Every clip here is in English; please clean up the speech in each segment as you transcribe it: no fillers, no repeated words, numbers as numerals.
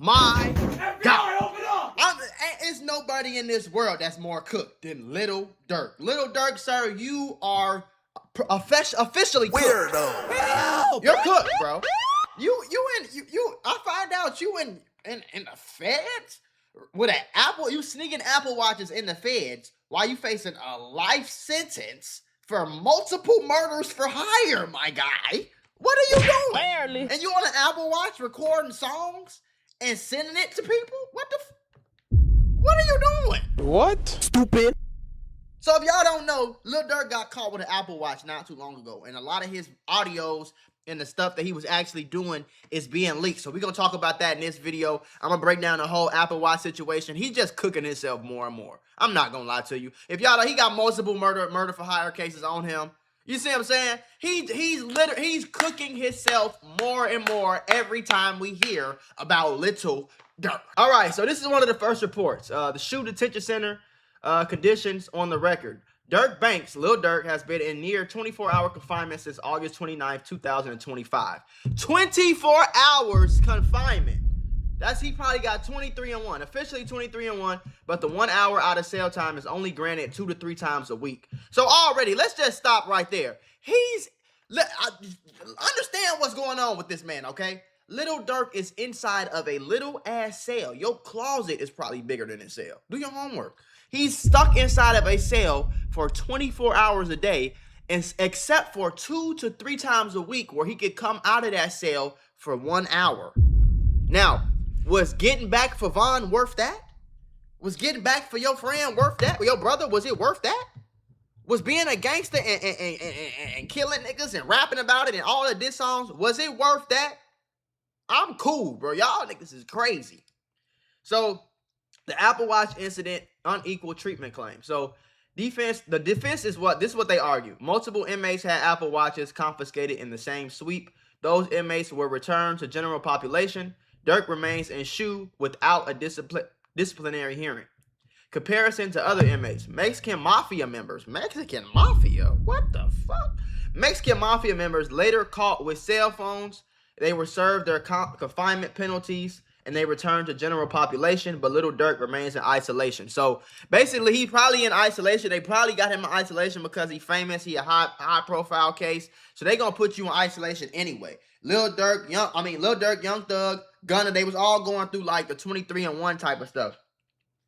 my FBI, God. open up! It's nobody in this world that's more cooked than Lil Durk. Lil Durk, sir, you are officially cooked. Weirdo. Help! You're cooked, bro. I find out you in the feds with an Apple. You sneaking Apple Watches in the feds while you facing a life sentence for multiple murders for hire, my guy. What are you doing? Barely. And you on an Apple Watch recording songs and sending it to people? What are you doing? What? Stupid. So if y'all don't know, Lil Durk got caught with an Apple Watch not too long ago. And a lot of his audios and the stuff that he was actually doing is being leaked. So we're going to talk about that in this video. I'm going to break down the whole Apple Watch situation. He's just cooking himself more and more. I'm not going to lie to you. If y'all know, he got multiple murder for hire cases on him. You see what I'm saying? He's cooking himself more and more every time we hear about Lil Durk. All right, so this is one of the first reports. The SHU Detention Center conditions on the record. Durk Banks, Lil Durk, has been in near 24-hour confinement since August 29th, 2025. 24 hours confinement. He probably got 23-1, officially 23-1, but the 1 hour out of cell time is only granted 2 to 3 times a week. So already, let's just stop right there. Understand what's going on with this man, okay? Lil Durk is inside of a little ass cell. Your closet is probably bigger than his cell. Do your homework. He's stuck inside of a cell for 24 hours a day, except for 2 to 3 times a week where he could come out of that cell for 1 hour. Now, was getting back for Vaughn worth that? Was getting back for your friend worth that? Or your brother, was it worth that? Was being a gangster and killing niggas and rapping about it and all the diss songs, was it worth that? I'm cool, bro. Y'all niggas is crazy. So, the Apple Watch incident, unequal treatment claim. So, the defense is what they argue. Multiple inmates had Apple Watches confiscated in the same sweep. Those inmates were returned to general population. Durk remains in SHU without a disciplinary hearing. Comparison to other inmates. Mexican Mafia members. Mexican Mafia? What the fuck? Mexican Mafia members later caught with cell phones. They were served their confinement penalties and they returned to general population, but Lil Durk remains in isolation. So basically, he's probably in isolation. They probably got him in isolation because he's famous. He a high profile case. So they gonna put you in isolation anyway. Lil Durk, Young Thug, Gunna, they was all going through like the 23-1 type of stuff.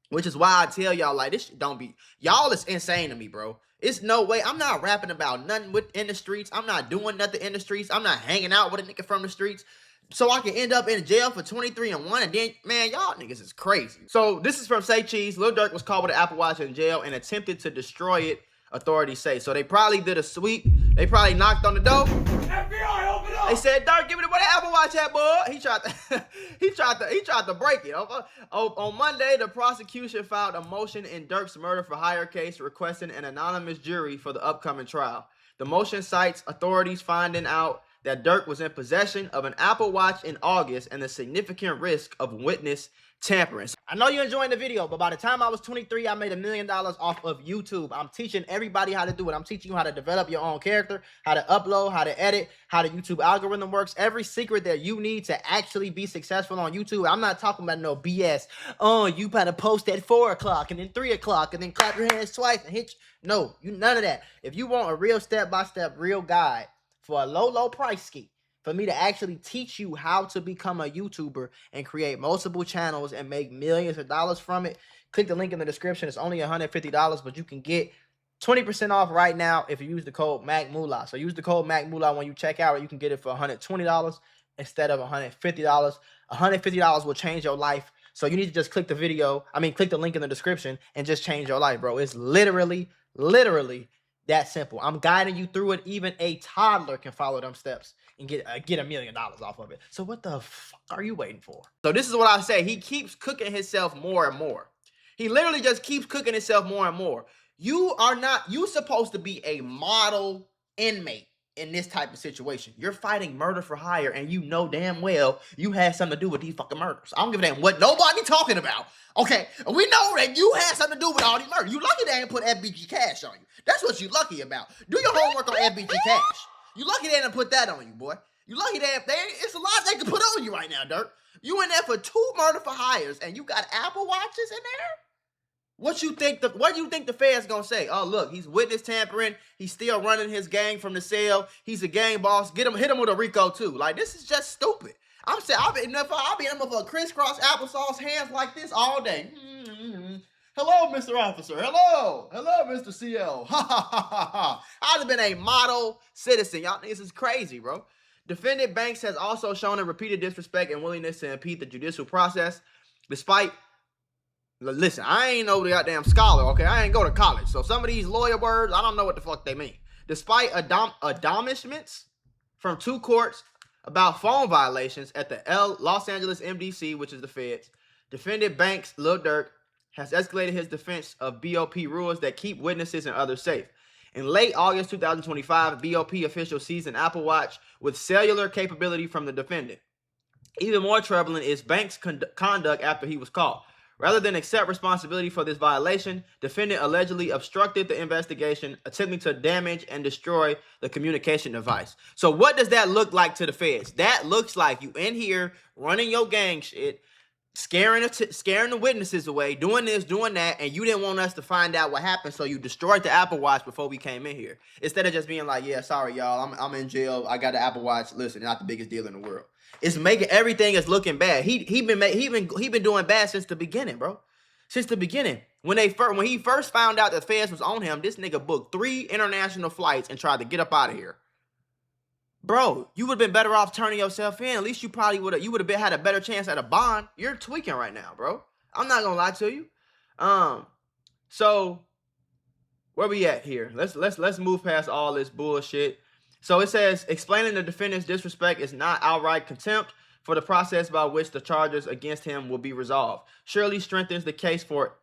Which is why I tell y'all, like, this shit don't be, y'all is insane to me, bro. It's no way. I'm not rapping about nothing in the streets. I'm not doing nothing in the streets. I'm not hanging out with a nigga from the streets. So I can end up in jail for 23-1, and then, man, y'all niggas is crazy. So this is from Say Cheese. Lil Durk was caught with an Apple Watch in jail and attempted to destroy it, authorities say. So they probably did a sweep. They probably knocked on the door. FBI, open up! They said, Durk, give me where the Apple Watch at, boy. He tried to break it. On Monday, the prosecution filed a motion in Durk's murder for hire case requesting an anonymous jury for the upcoming trial. The motion cites authorities finding out that Durk was in possession of an Apple Watch in August and the significant risk of witness tampering. I know you're enjoying the video, but by the time I was 23, I made $1 million off of YouTube. I'm teaching everybody how to do it. I'm teaching you how to develop your own character, how to upload, how to edit, how the YouTube algorithm works, every secret that you need to actually be successful on YouTube. I'm not talking about no BS. Oh, you better post at 4 o'clock and then 3 o'clock and then clap your hands twice and hit you. No, none of that. If you want a real step-by-step, real guide for a low price ski, for me to actually teach you how to become a YouTuber and create multiple channels and make millions of dollars from it, click the link in the description. It's only $150, but you can get 20% off right now if you use the code MACMULA. So use the code MACMULA when you check out, or you can get it for $120 instead of $150. $150 will change your life. So you need to just click the link in the description and just change your life, bro. It's literally that simple. I'm guiding you through it. Even a toddler can follow them steps and get $1 million off of it. So what the fuck are you waiting for? So this is what I say. He keeps cooking himself more and more. He literally just keeps cooking himself more and more. You supposed to be a model inmate in this type of situation. You're fighting murder for hire, and you know damn well you had something to do with these fucking murders. I don't give a damn what nobody talking about. Okay, we know that you had something to do with all these murders. You lucky they ain't put FBG Cash on you. That's what you lucky about. Do your homework on FBG Cash. You lucky they didn't put that on you, boy. You lucky that it's a lot they can put on you right now, Durk. You in there for 2 murder for hires, and you got Apple Watches in there? What do you think the Fed's gonna say? Oh, look, he's witness tampering. He's still running his gang from the cell. He's a gang boss. Hit him with a RICO too. Like, this is just stupid. I'm saying I'll be in for crisscross applesauce hands like this all day. Hello, Mr. Officer. Hello, Mr. CL. Ha ha ha ha ha. I'd have been a model citizen. Y'all niggas is crazy, bro. Defendant Banks has also shown a repeated disrespect and willingness to impede the judicial process, despite. Listen, I ain't no goddamn scholar, okay? I ain't go to college. So some of these lawyer words, I don't know what the fuck they mean. Despite admonishments from 2 courts about phone violations at the Los Angeles MDC, which is the feds, defendant Banks, Lil Durk, has escalated his defense of BOP rules that keep witnesses and others safe. In late August 2025, BOP officials seized an Apple Watch with cellular capability from the defendant. Even more troubling is Banks' conduct after he was caught. Rather than accept responsibility for this violation, defendant allegedly obstructed the investigation, attempting to damage and destroy the communication device. So what does that look like to the feds? That looks like you in here running your gang shit, scaring the witnesses away, doing this, doing that, and you didn't want us to find out what happened, so you destroyed the Apple Watch before we came in here. Instead of just being like, yeah, sorry, y'all, I'm in jail. I got the Apple Watch. Listen, not the biggest deal in the world. It's making everything is looking bad. He been doing bad since the beginning, bro. Since the beginning, when he first found out that feds was on him, this nigga booked 3 international flights and tried to get up out of here. Bro, you would have been better off turning yourself in. At least you probably would have had a better chance at a bond. You're tweaking right now, bro. I'm not gonna lie to you. So where we at here? Let's move past all this bullshit. So it says, explaining the defendant's disrespect is not outright contempt for the process by which the charges against him will be resolved. Surely strengthens the case for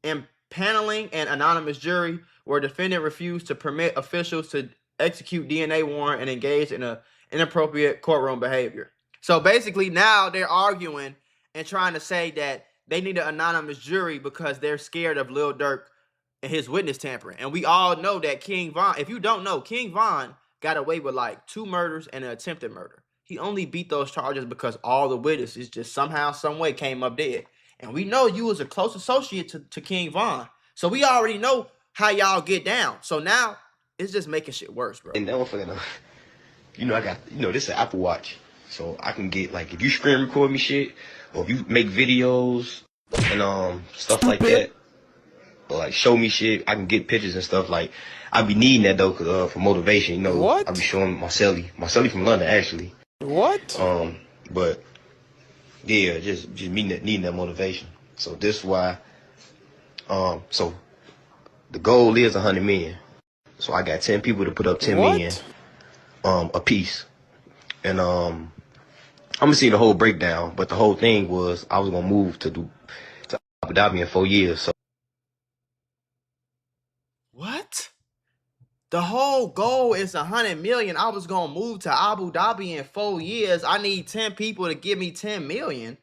impaneling an anonymous jury where defendant refused to permit officials to execute DNA warrant and engage in inappropriate courtroom behavior. So basically now they're arguing and trying to say that they need an anonymous jury because they're scared of Lil Durk and his witness tampering. And we all know that King Von, if you don't know, King Von got away with like 2 murders and an attempted murder. He only beat those charges because all the witnesses just somehow, some way came up dead. And we know you was a close associate to King Von. So we already know how y'all get down. So now it's just making shit worse, bro. And that motherfucker, I got, this is an Apple Watch. So I can get, like, if you screen record me shit, or if you make videos and stuff like that, or like show me shit, I can get pictures and stuff. Like, I be needing that though, for motivation. What? I be showing my celly from London actually. What? But yeah, just needing that motivation. So this is why. So the goal is 100 million. So I got 10 people to put up 10 million a piece, and I'm gonna see the whole breakdown. But the whole thing was I was gonna move to Abu Dhabi in 4 years. So. What? The whole goal is 100 million. I was gonna move to Abu Dhabi in 4 years. I need 10 people to give me 10 million.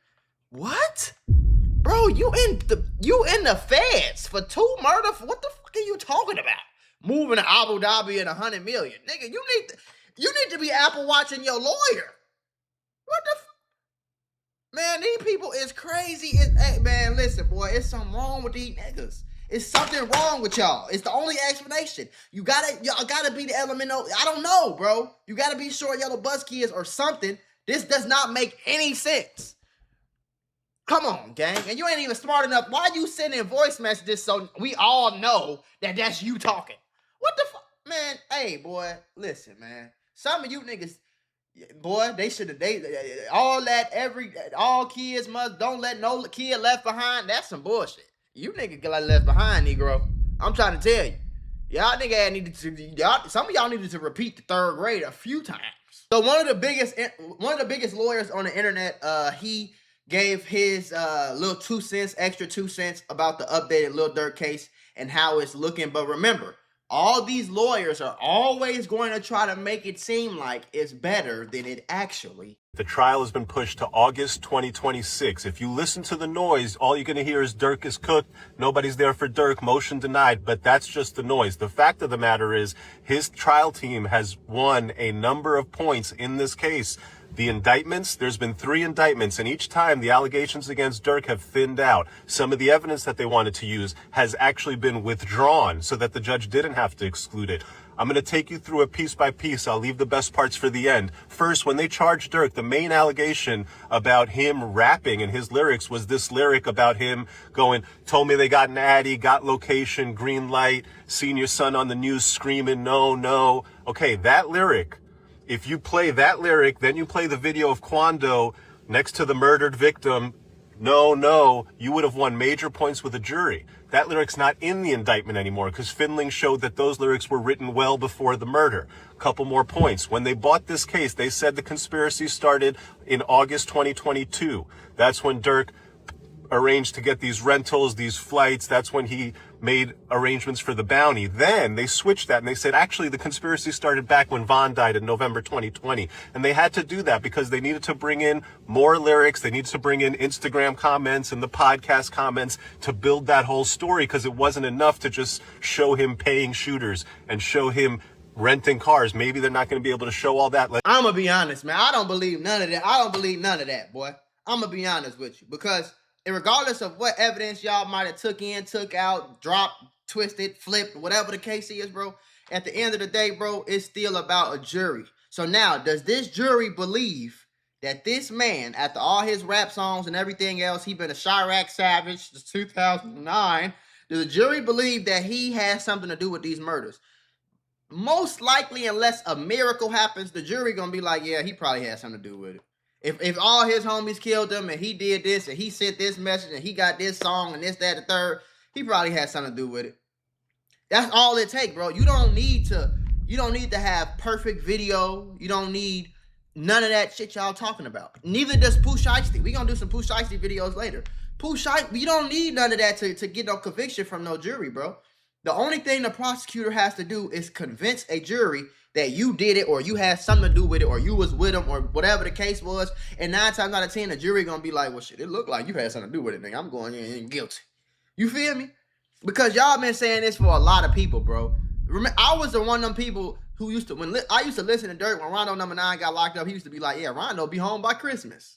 What? Bro, you in the feds for 2 murder? What the fuck are you talking about? Moving to Abu Dhabi and 100 million. Nigga, you need to be Apple watching your lawyer. What the man, these people is crazy. Hey, man, listen, boy, it's something wrong with these niggas. It's something wrong with y'all. It's the only explanation. Y'all gotta be the elemental. I don't know, bro. You gotta be short yellow bus kids or something. This does not make any sense. Come on, gang. And you ain't even smart enough. Why you sending voice messages so we all know that that's you talking? What the fuck? Man, hey, boy, listen, man. Some of you niggas, boy, they should have, all kids must, don't let no kid left behind. That's some bullshit. You nigga got left behind, Negro. I'm trying to tell you. Y'all nigga some of y'all needed to repeat the 3rd grade a few times. So one of the biggest lawyers on the internet, he gave his little 2 cents, extra 2 cents about the updated Lil Durk case and how it's looking. But remember, All these lawyers are always going to try to make it seem like it's better than it actually. The trial has been pushed to August 2026. If you listen to the noise, all you're going to hear is Durk is cooked. Nobody's there for Durk. Motion denied. But that's just the noise. The fact of the matter is his trial team has won a number of points in this case. The indictments, there's been 3 indictments, and each time the allegations against Durk have thinned out. Some of the evidence that they wanted to use has actually been withdrawn so that the judge didn't have to exclude it. I'm going to take you through it piece by piece. I'll leave the best parts for the end. First, when they charged Durk, the main allegation about him rapping in his lyrics was this lyric about him going, told me they got an addy, got location, green light, seen your son on the news screaming, no, no. Okay, that lyric, if you play that lyric, then you play the video of Quando next to the murdered victim, no, no, you would have won major points with a jury. That lyric's not in the indictment anymore because Findling showed that those lyrics were written well before the murder. Couple more points. When they bought this case, they said the conspiracy started in August 2022. That's when Durk arranged to get these rentals, these flights. That's when he made arrangements for the bounty. Then they switched that and they said, actually, the conspiracy started back when Vaughn died in November 2020. And they had to do that because they needed to bring in more lyrics. They needed to bring in Instagram comments and the podcast comments to build that whole story because it wasn't enough to just show him paying shooters and show him renting cars. Maybe they're not going to be able to show all that. I'm going to be honest, man. I don't believe none of that. I don't believe none of that, boy. I'm going to be honest with you because regardless of what evidence y'all might have took in, took out, dropped, twisted, flipped, whatever the case is, bro, at the end of the day, bro, it's still about a jury. So now, does this jury believe that this man, after all his rap songs and everything else, he been a Chirac Savage since 2009, does the jury believe that he has something to do with these murders? Most likely, unless a miracle happens, the jury gonna be like, yeah, he probably had something to do with it. If all his homies killed him and he did this and he sent this message and he got this song and this, that, the third, he probably had something to do with it. That's all it takes, bro. You don't need to have perfect video. You don't need none of that shit y'all talking about. Neither does Pooh Shiesty. We gonna do some Pooh Shiesty videos later. Pooh Shiesty, you don't need none of that to get no conviction from no jury, bro. The only thing the prosecutor has to do is convince a jury that you did it or you had something to do with it or you was with them or whatever the case was. And 9 times out of 10, the jury gonna be like, well, shit, it looked like you had something to do with it, nigga. I'm going in guilty. You feel me? Because y'all been saying this for a lot of people, bro. Remember, I was the one of them people who used to, I used to listen to Durk when Rondo number 9 got locked up. He used to be like, yeah, Rondo be home by Christmas.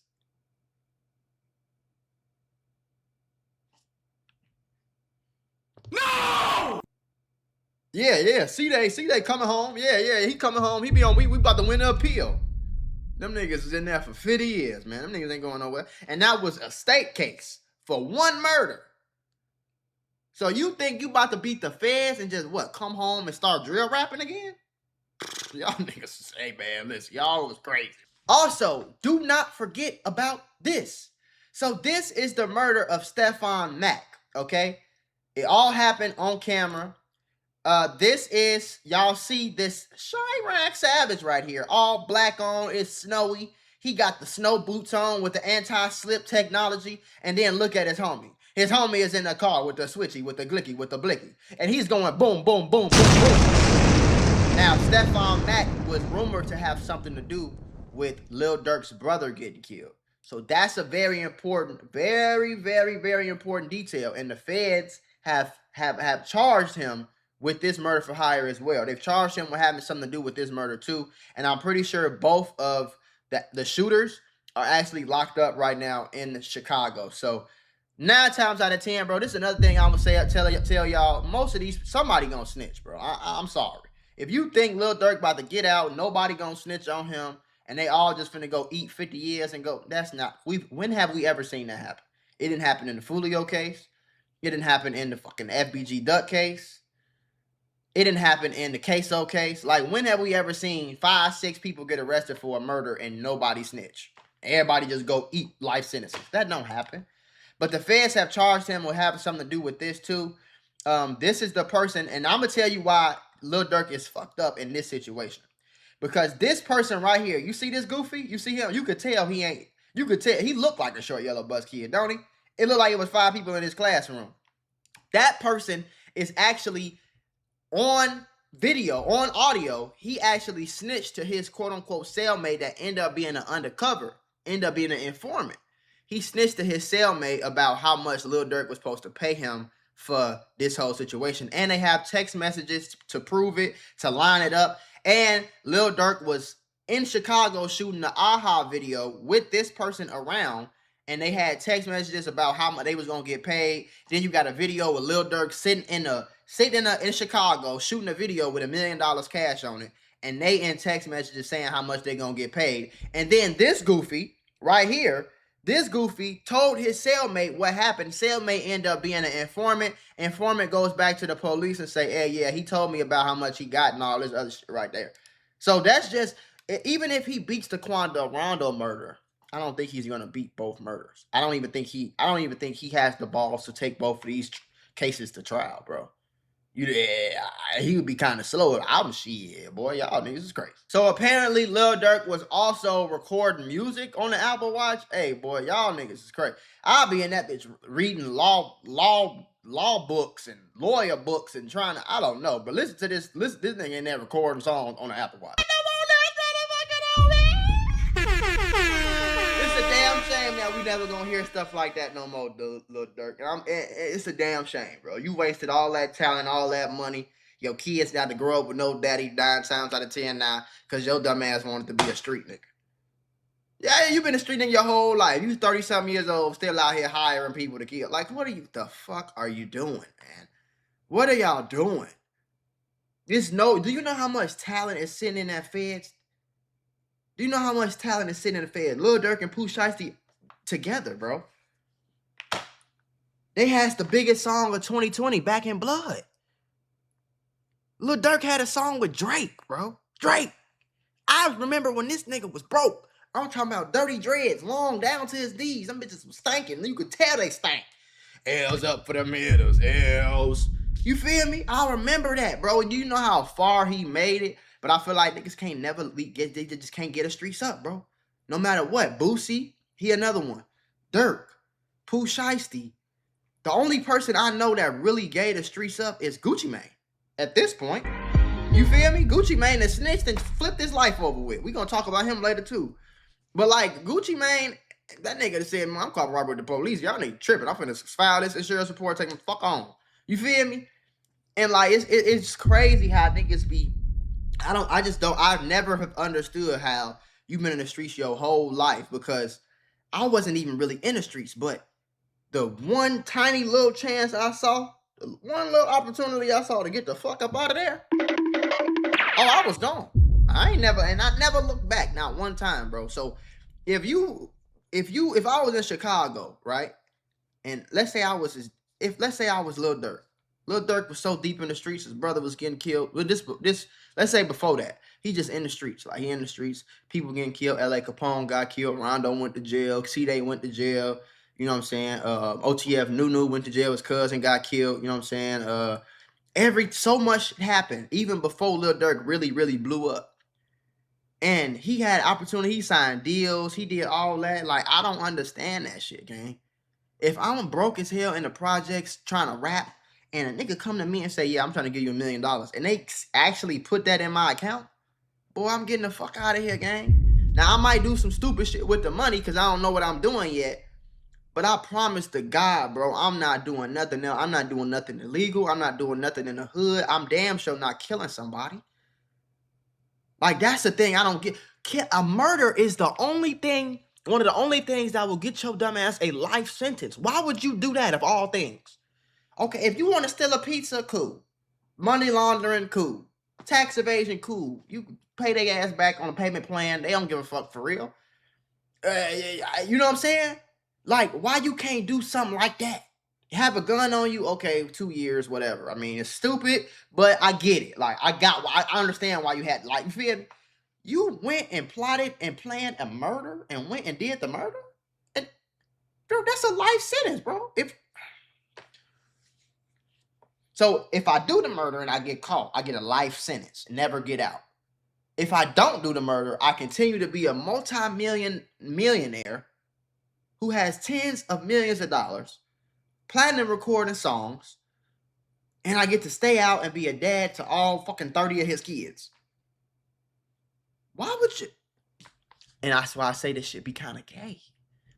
No! Yeah. See they coming home. Yeah, he coming home. He be on, we about to win the appeal. Them niggas is in there for 50 years, man. Them niggas ain't going nowhere. And that was a state case for one murder. So you think you about to beat the feds and just, what, come home and start drill rapping again? Y'all niggas say, man, listen, y'all was crazy. Also, do not forget about this. So this is the murder of Stefan Mack, okay? It all happened on camera. This is, y'all see this Chirac Savage right here. All black on, it's snowy. He got the snow boots on with the anti-slip technology. And then look at his homie. His homie is in the car with the switchy, with the glicky, with the blicky. And he's going boom, boom, boom, boom, boom. Now, Stefan Mack was rumored to have something to do with Lil Durk's brother getting killed. So that's a very important, very, very, very important detail. And the feds have charged him with this murder for hire as well. They've charged him with having something to do with this murder too. And I'm pretty sure both of the shooters are actually locked up right now in Chicago. So 9 times out of 10, bro, this is another thing I'm gonna tell y'all. Most of these, somebody gonna snitch, bro. I'm sorry. If you think Lil Durk about to get out, nobody gonna snitch on him, and they all just finna go eat 50 years and go, that's not, when have we ever seen that happen? It didn't happen in the Fulio case. It didn't happen in the fucking FBG Duck case. It didn't happen in the Queso case. Like, when have we ever seen 5, 6 people get arrested for a murder and nobody snitch? Everybody just go eat life sentences. That don't happen. But the feds have charged him with having something to do with this too. This is the person, and I'm going to tell you why Lil Durk is fucked up in this situation. Because this person right here, you see this goofy? You see him? You could tell he ain't. You could tell he looked like a short yellow bus kid, don't he? It looked like it was 5 people in his classroom. That person is actually on video, on audio, he actually snitched to his quote-unquote cellmate that ended up being an undercover, ended up being an informant. He snitched to his cellmate about how much Lil Durk was supposed to pay him for this whole situation. And they have text messages to prove it, to line it up. And Lil Durk was in Chicago shooting the AHA video with this person around. And they had text messages about how much they was gonna get paid. Then you got a video with Lil Durk sitting in Chicago shooting a video with $1 million cash on it, and they in text messages saying how much they gonna get paid. And then this goofy right here, this goofy told his cellmate what happened. Cellmate ended up being an informant. Informant goes back to the police and say, hey, yeah, he told me about how much he got and all this other shit right there. So that's just, even if he beats the Quando Rondo murder, I don't think he's gonna beat both murders. I don't even think he has the balls to take both of these cases to trial, bro. He would be kind of slow. I'm shit, boy. Y'all niggas is crazy. So apparently Lil Durk was also recording music on the Apple Watch. Hey, boy, y'all niggas is crazy. I'll be in that bitch reading law books and lawyer books and trying to, I don't know. But listen to this. This nigga in there recording songs on the Apple Watch. It's a damn shame that we never gonna hear stuff like that no more, Lil Durk. It's a damn shame, bro. You wasted all that talent, all that money. Your kids got to grow up with no daddy 9 times out of 10 now because your dumb ass wanted to be a street nigga. Yeah, you been a street nigga your whole life. You 30-something years old, still out here hiring people to kill. Like, the fuck are you doing, man? What are y'all doing? Do you know how much talent is sitting in that feds? Do you know how much talent is sitting in the feds? Lil Durk and Pooh Shiesty together, bro. They has the biggest song of 2020, Back in Blood. Lil Durk had a song with Drake, bro. Drake. I remember when this nigga was broke. I'm talking about dirty dreads, long down to his knees. Them bitches was stinking. You could tell they stank. L's up for the middles, L's. You feel me? I remember that, bro. And you know how far he made it. But I feel like niggas can't never get, they just can't get the streets up, bro. No matter what. Boosie, he another one. Durk, Pooh Shiesty. The only person I know that really gave the streets up is Gucci Mane. At this point, you feel me? Gucci Mane has snitched and flipped his life over with. We gonna talk about him later too. But like Gucci Mane, that nigga that said, I'm calling Robert the police. Y'all niggas tripping. I'm finna file this insurance report, take the fuck on. You feel me? And like it's crazy how niggas be. I've never have understood how you've been in the streets your whole life, because I wasn't even really in the streets, but the one tiny little chance I saw, the one little opportunity I saw to get the fuck up out of there, oh, I was gone. I never looked back, not one time, bro. So if I was in Chicago, right, and let's say I was Lil Durk. Lil Durk was so deep in the streets, his brother was getting killed. But this, let's say before that, he just in the streets. Like, he in the streets, people getting killed. L.A. Capone got killed. Rondo went to jail. C-Day went to jail. You know what I'm saying? OTF Nunu went to jail. His cousin got killed. You know what I'm saying? So much happened even before Lil Durk really, really blew up. And he had opportunity. He signed deals. He did all that. Like, I don't understand that shit, gang. If I'm broke as hell in the projects trying to rap, and a nigga come to me and say, yeah, I'm trying to give you $1 million, and they actually put that in my account, boy, I'm getting the fuck out of here, gang. Now, I might do some stupid shit with the money because I don't know what I'm doing yet, but I promise to God, bro, I'm not doing nothing else. I'm not doing nothing illegal. I'm not doing nothing in the hood. I'm damn sure not killing somebody. Like, that's the thing I don't get. A murder is the only thing, one of the only things that will get your dumb ass a life sentence. Why would you do that of all things? Okay, if you want to steal a pizza, cool. Money laundering, cool. Tax evasion, cool. You can pay their ass back on a payment plan. They don't give a fuck for real. You know what I'm saying? Like, why you can't do something like that? You have a gun on you, okay, 2 years, whatever. I mean, it's stupid, but I get it. Like, I understand why you had, like, you feel me? You went and plotted and planned a murder and went and did the murder? And, bro, that's a life sentence, bro. So if I do the murder and I get caught, I get a life sentence, never get out. If I don't do the murder, I continue to be a millionaire who has tens of millions of dollars, platinum recording songs, And I get to stay out and be a dad to all fucking 30 of his kids. Why would you? And that's why I say this shit be kind of gay.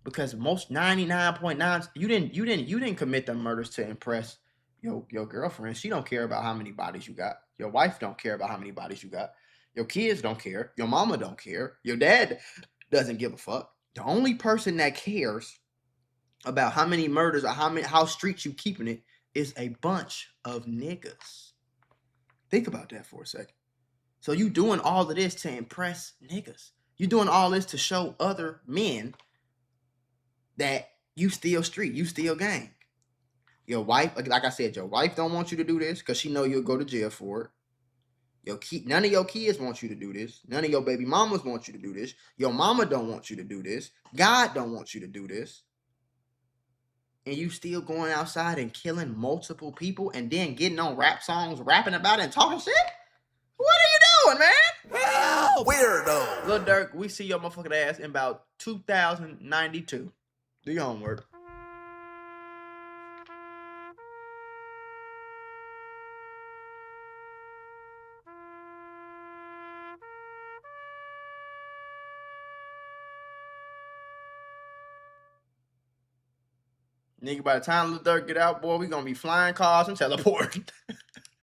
Because most 99.9, you didn't commit the murders to impress your girlfriend. She don't care about how many bodies you got. Your wife don't care about how many bodies you got. Your kids don't care. Your mama don't care. Your dad doesn't give a fuck. The only person that cares about how many murders or how streets you keeping it is a bunch of niggas. Think about that for a second. So you doing all of this to impress niggas. You doing all this to show other men that you still street, you still gang. Your wife, like I said, your wife don't want you to do this because she know you'll go to jail for it. None of your kids want you to do this. None of your baby mamas want you to do this. Your mama don't want you to do this. God don't want you to do this. And you still going outside and killing multiple people and then getting on rap songs, rapping about it and talking shit? What are you doing, man? Hell, weirdo. Lil Durk, we see your motherfucking ass in about 2092. Do your homework. Nigga, by the time Lil Durk get out, boy, we gonna be flying cars and teleporting.